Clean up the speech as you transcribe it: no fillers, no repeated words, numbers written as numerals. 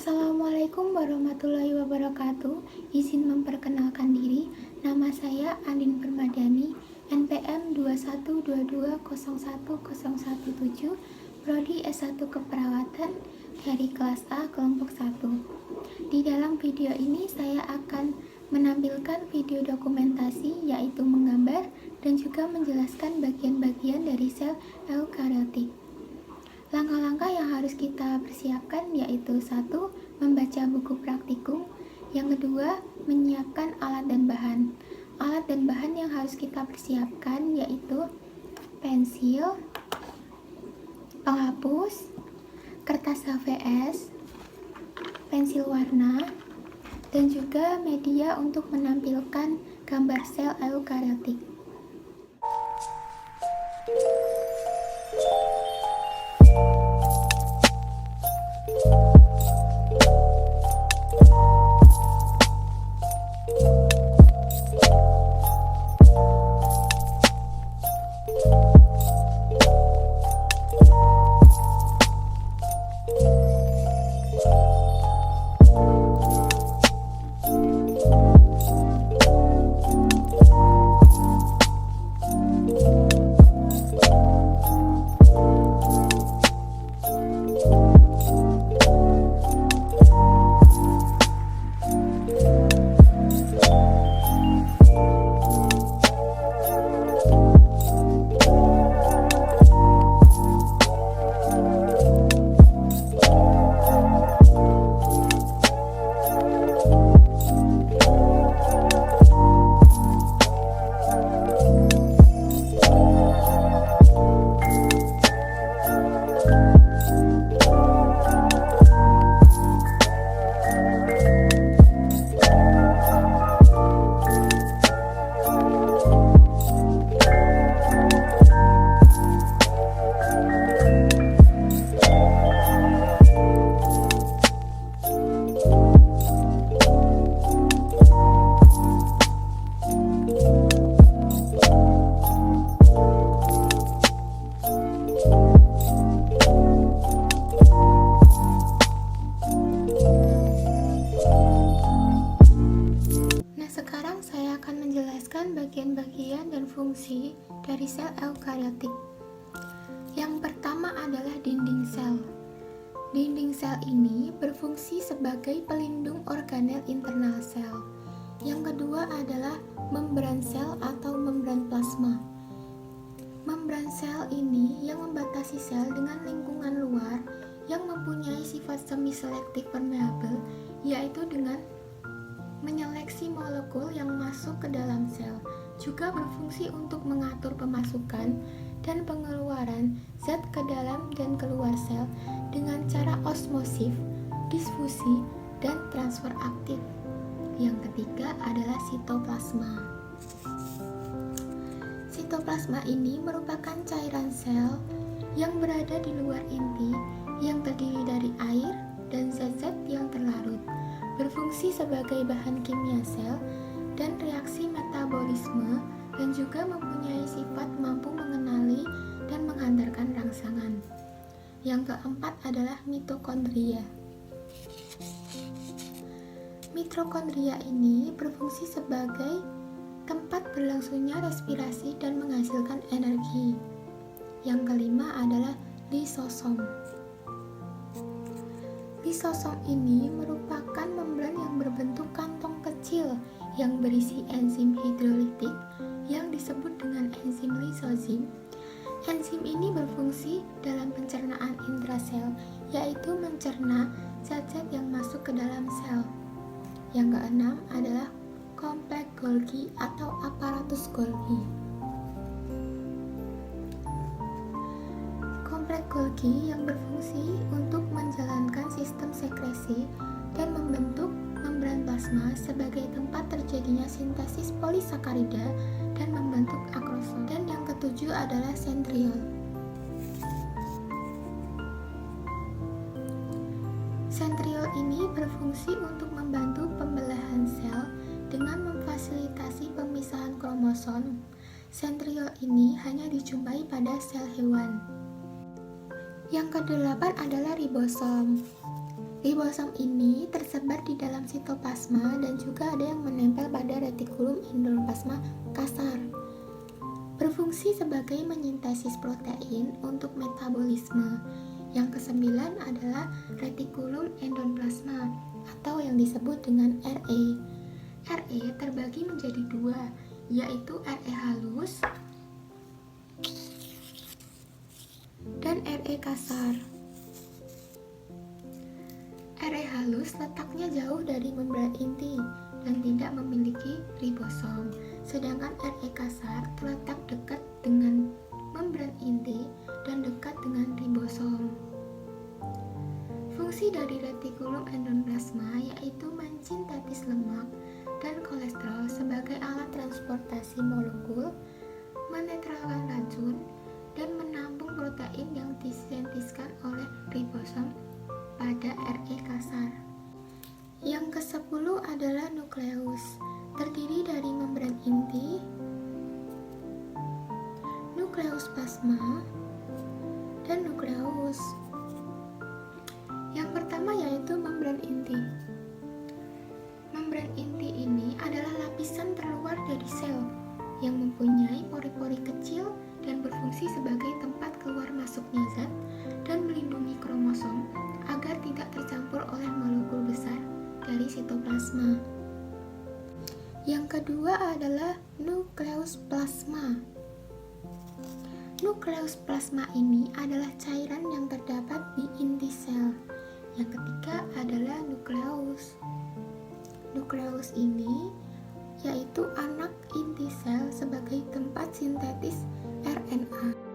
Assalamualaikum warahmatullahi wabarakatuh. Izin memperkenalkan diri. Nama saya Andin Permadani, NPM 212201017, Prodi S1 Keperawatan dari kelas A kelompok 1. Di dalam video ini saya akan menampilkan video dokumentasi, yaitu menggambar dan juga menjelaskan bagian-bagian dari sel eukariotik. Langkah-langkah yang harus kita persiapkan yaitu 1. Membaca buku praktikum. Yang kedua, menyiapkan alat dan bahan. Alat dan bahan yang harus kita persiapkan yaitu pensil, penghapus, kertas HVS, pensil warna, dan juga media untuk menampilkan gambar sel eukariotik. Menjelaskan bagian-bagian dan fungsi dari sel eukariotik. Yang pertama adalah dinding sel. Dinding sel ini berfungsi sebagai pelindung organel internal sel. Yang kedua adalah membran sel atau membran plasma. Membran sel ini yang membatasi sel dengan lingkungan luar yang mempunyai sifat semi-selektif permeabel, yaitu dengan menyeleksi molekul yang masuk ke dalam sel, juga berfungsi untuk mengatur pemasukan dan pengeluaran zat ke dalam dan keluar sel dengan cara osmosif, disfusi, dan transfer aktif. Yang ketiga adalah sitoplasma. Sitoplasma ini merupakan cairan sel yang berada di luar inti yang terdiri dari air dan zat-zat yang terlarut, berfungsi sebagai bahan kimia sel dan reaksi metabolisme, dan juga mempunyai sifat mampu mengenali dan menghantarkan rangsangan. Yang keempat adalah mitokondria. Mitokondria ini berfungsi sebagai tempat berlangsungnya respirasi dan menghasilkan energi. Yang kelima adalah lisosom. Lisosom ini merupakan membran yang berbentuk kantong kecil yang berisi enzim hidrolitik yang disebut dengan enzim lisozim. Enzim ini berfungsi dalam pencernaan intrasel, yaitu mencerna zat-zat yang masuk ke dalam sel. Yang keenam adalah kompleks Golgi atau aparatus Golgi. Kompleks Golgi yang berfungsi untuk menjalankan sistem sekresi dan membentuk membran plasma sebagai tempat terjadinya sintesis polisakarida dan membentuk akrosom. Dan yang ketujuh adalah sentriol. Sentriol ini berfungsi untuk membantu pembelahan sel dengan memfasilitasi pemisahan kromosom. Sentriol ini hanya dijumpai pada sel hewan. Yang kedelapan adalah ribosom. Ribosom ini tersebar di dalam sitoplasma dan juga ada yang menempel pada retikulum endoplasma kasar. Berfungsi sebagai mesintesis protein untuk metabolisme. Yang kesembilan adalah retikulum endoplasma atau yang disebut dengan RE. RE terbagi menjadi dua, yaitu RE halus dan RE kasar. RE halus letaknya jauh dari membran inti dan tidak memiliki ribosom, sedangkan RE kasar terletak dekat dengan membran inti dan dekat dengan ribosom. Fungsi dari retikulum endoplasma yaitu mensintetis lemak dan kolesterol sebagai alat transportasi molekul, menetralkan racun, dan menampung protein yang disintetiskan oleh ribosom pada RE kasar. Yang ke-10 adalah nukleus, terdiri dari membran inti, nukleus plasma, dan nukleus. Yang pertama yaitu membran inti. Membran inti ini adalah lapisan terluar dari sel yang mempunyai pori-pori kecil dan berfungsi sebagai tempat keluar masuknya zat dan melindungi kromosom agar tidak tercampur oleh molekul besar dari sitoplasma. Yang kedua adalah nukleus plasma. Nukleus plasma ini adalah cairan yang terdapat di inti sel. Yang ketiga adalah nukleus. Nukleus ini yaitu anak inti sel sebagai tempat sintetis RNA.